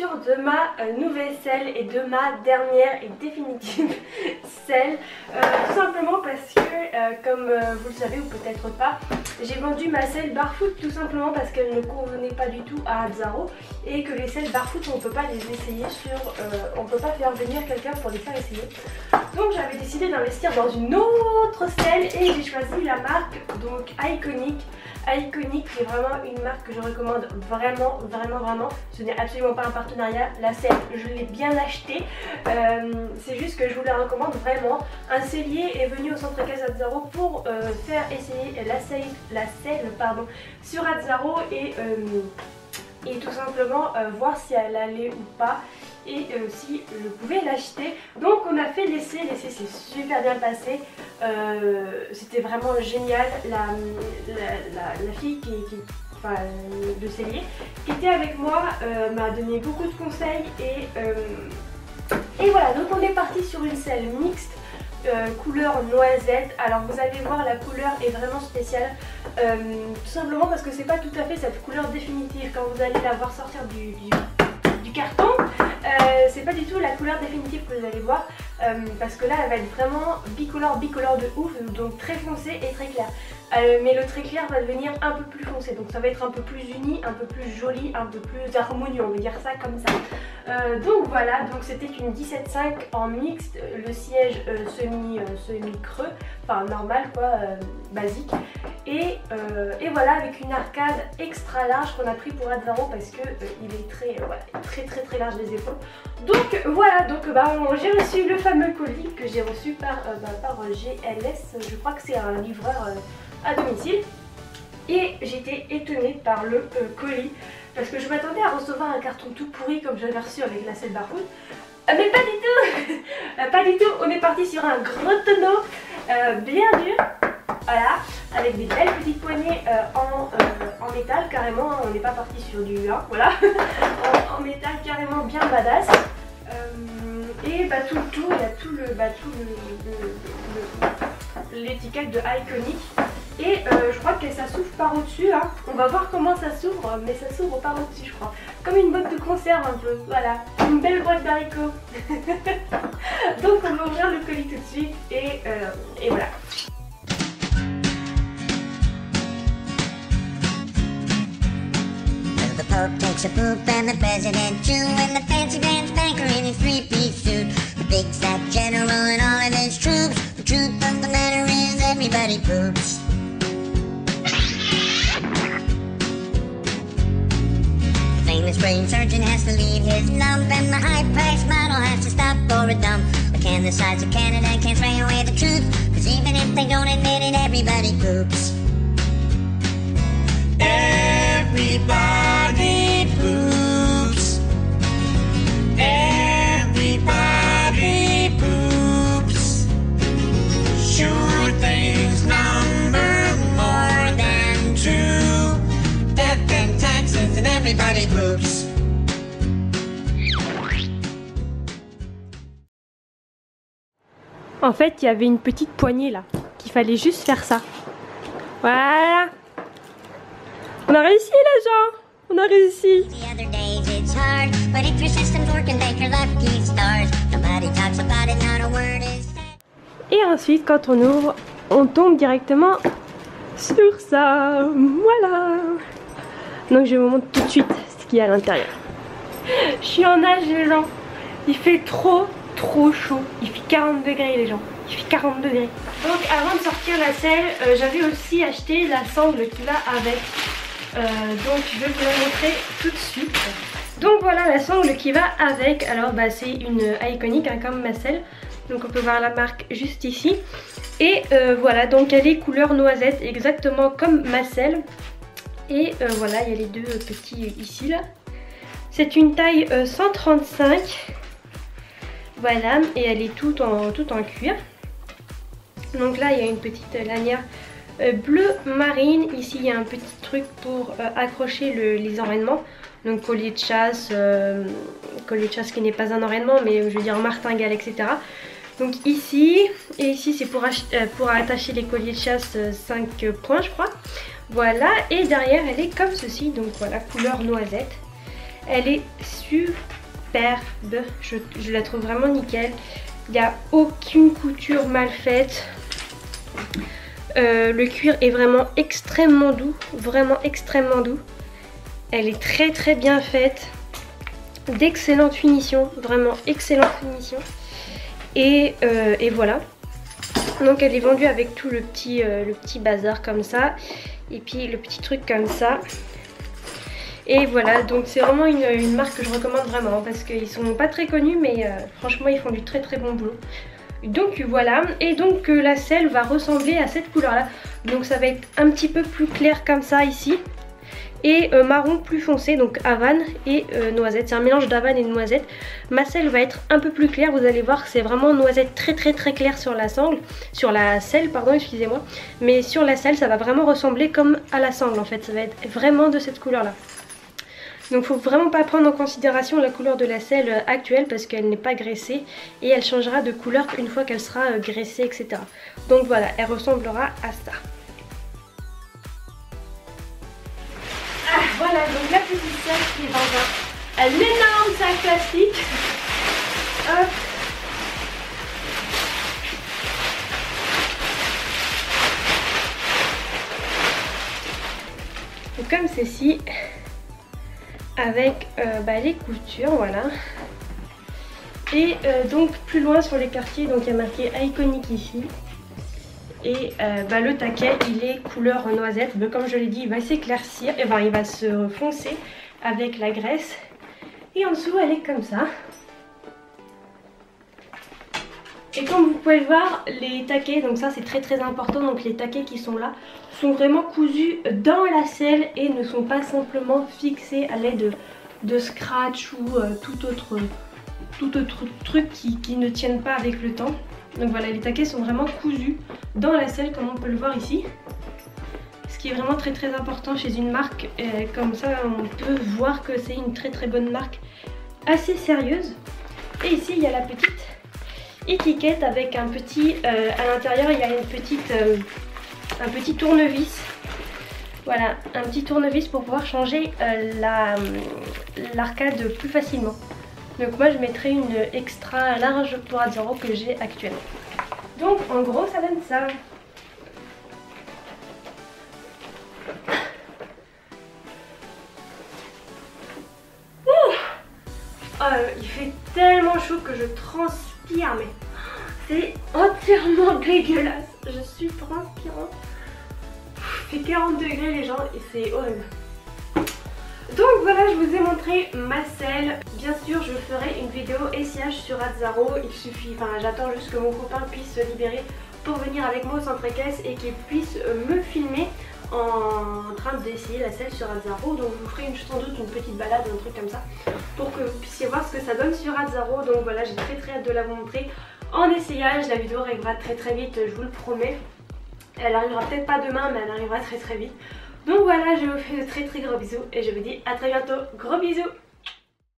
l'ouverture de ma nouvelle selle et de ma dernière et définitive selle. Tout simplement parce que, comme vous le savez ou peut-être pas, j'ai vendu ma selle Barefoot tout simplement parce qu'elle ne convenait pas du tout à Hatzaro et que les selles Barefoot on ne peut pas les essayer sur... on ne peut pas faire venir quelqu'un pour les faire essayer. Donc j'avais décidé d'investir dans une autre selle et j'ai choisi la marque donc Iconic. Iconic qui est vraiment une marque que je recommande vraiment. Ce n'est absolument pas un partenariat, la selle je l'ai bien achetée, c'est juste que je vous la recommande vraiment. Un sellier est venu au centre caisse Hatzaro pour faire essayer la selle sur Hatzaro et tout simplement voir si elle allait ou pas et si je pouvais l'acheter. Donc on a fait l'essai, l'essai s'est super bien passé, c'était vraiment génial. La fille enfin, de cellier qui était avec moi m'a donné beaucoup de conseils et voilà, donc on est parti sur une selle mixte couleur noisette. Alors vous allez voir, la couleur est vraiment spéciale, tout simplement parce que c'est pas tout à fait cette couleur définitive. Quand vous allez la voir sortir du carton, c'est pas du tout la couleur définitive que vous allez voir, parce que là elle va être vraiment bicolore de ouf, donc très foncé et très clair. Mais le très clair va devenir un peu plus foncé, donc ça va être un peu plus uni, un peu plus joli, un peu plus harmonieux, on va dire ça comme ça. Donc voilà, donc c'était une 17,5 en mixte, le siège semi creux, enfin normal quoi, basique. Et voilà, avec une arcade extra large qu'on a pris pour Hatzaro parce que il est très large les épaules. Donc voilà, donc j'ai reçu le fameux colis que j'ai reçu par GLS, je crois que c'est un livreur à domicile. Et j'étais étonnée par le colis parce que je m'attendais à recevoir un carton tout pourri comme j'avais reçu avec la selle Barefoot. Mais pas du tout. Pas du tout, on est parti sur un gros tonneau bien dur. Voilà, avec des belles petites poignées en métal carrément, on n'est pas parti sur du 1, voilà, en métal carrément bien badass. Et tout le tour, il y a tout l'étiquette de Iconic. Et je crois que ça s'ouvre par au-dessus, hein. On va voir comment ça s'ouvre, mais ça s'ouvre par au-dessus je crois. Comme une boîte de conserve un peu, voilà, une belle boîte d'haricots. Donc on va ouvrir le colis tout de suite et voilà. The Pope takes a poop and the President too, and the fancy pants banker in his three-piece suit, the big fat general and all of his troops. The truth of the matter is everybody poops. The famous brain surgeon has to leave his lump, and the high-priced model has to stop for a dump. But can the sides of Canada can't spray away the truth, cause even if they don't admit it, everybody poops. Everybody poops. Everybody poops. Sure things number more than two. Death and taxes and everybody poops. En fait, il y avait une petite poignée là, qu'il fallait juste faire ça. Voilà. On a réussi les gens, on a réussi. Et ensuite quand on ouvre, on tombe directement sur ça. Voilà. Donc je vous montre tout de suite ce qu'il y a à l'intérieur. Je suis en nage les gens. Il fait trop chaud. Il fait 40 degrés les gens. Il fait 40 degrés. Donc avant de sortir la selle, j'avais aussi acheté la sangle qui va avec. Donc je vais vous la montrer tout de suite. Donc voilà la sangle qui va avec. Alors c'est une Iconic hein, comme ma selle. Donc on peut voir la marque juste ici. Et voilà, donc elle est couleur noisette exactement comme ma selle. Et voilà, il y a les deux petits ici là. C'est une taille 135. Voilà, et elle est toute en cuir. Donc là il y a une petite lanière bleu marine. Ici il y a un petit truc pour accrocher les enraînements. Donc collier de chasse qui n'est pas un enraînement mais je veux dire martingale, etc. Donc ici, et ici c'est pour attacher les colliers de chasse 5 points je crois. Voilà, et derrière elle est comme ceci, donc voilà, couleur noisette. Elle est superbe, je la trouve vraiment nickel. Il n'y a aucune couture mal faite. Le cuir est vraiment extrêmement doux, vraiment extrêmement doux. Elle est très très bien faite, d'excellente finition, vraiment excellente finition. Et voilà. Donc elle est vendue avec tout le petit bazar comme ça. Et puis le petit truc comme ça. Et voilà, donc c'est vraiment une marque que je recommande vraiment. Parce qu'ils sont pas très connus, mais franchement ils font du très très bon boulot. Donc voilà, et donc la selle va ressembler à cette couleur là. Donc ça va être un petit peu plus clair comme ça ici. Et marron plus foncé, donc Havane et noisette. C'est un mélange d'Havane et de noisette. Ma selle va être un peu plus claire, vous allez voir que c'est vraiment noisette très très très clair sur la sangle. Sur la selle, pardon, excusez-moi. Mais sur la selle, ça va vraiment ressembler comme à la sangle en fait. Ça va être vraiment de cette couleur là. Donc faut vraiment pas prendre en considération la couleur de la selle actuelle parce qu'elle n'est pas graissée. Et elle changera de couleur une fois qu'elle sera graissée, etc. Donc voilà, elle ressemblera à ça. Voilà, donc la petite selle qui est dans un énorme sac plastique. Hop. Donc comme ceci, avec les coutures, voilà. Et donc plus loin sur les quartiers, donc il y a marqué Iconic ici. Et le taquet il est couleur noisette, comme je l'ai dit il va s'éclaircir, et il va se foncer avec la graisse. Et en dessous elle est comme ça. Et comme vous pouvez le voir, les taquets, donc ça c'est très très important, donc les taquets qui sont là sont vraiment cousus dans la selle et ne sont pas simplement fixés à l'aide de scratch ou tout autre truc qui ne tiennent pas avec le temps. Donc voilà, les taquets sont vraiment cousus dans la selle comme on peut le voir ici. Ce qui est vraiment très très important chez une marque, comme ça on peut voir que c'est une très très bonne marque, assez sérieuse. Et ici il y a la petite étiquette avec un petit, à l'intérieur il y a un petit tournevis. Voilà, un petit tournevis pour pouvoir changer l'arcade plus facilement. Donc moi je mettrai une extra large pour Azzaro que j'ai actuellement. Donc en gros ça donne ça. Il fait tellement chaud que je transpire, mais c'est entièrement dégueulasse. Je suis transpirante. Il fait 40 degrés les gens et c'est horrible. Donc voilà, je vous ai montré ma selle. Bien sûr je ferai une vidéo essayage sur Azzaro. Il suffit, j'attends juste que mon copain puisse se libérer pour venir avec moi au centre équestre et qu'il puisse me filmer en train d'essayer la selle sur Azzaro. Donc je vous ferai sans doute une petite balade ou un truc comme ça pour que vous puissiez voir ce que ça donne sur Azzaro. Donc voilà, j'ai très hâte de la vous montrer en essayage. La vidéo arrivera très vite, je vous le promets. Elle arrivera peut-être pas demain, mais elle arrivera très vite. Donc voilà, je vous fais de très gros bisous et je vous dis à très bientôt. Gros bisous.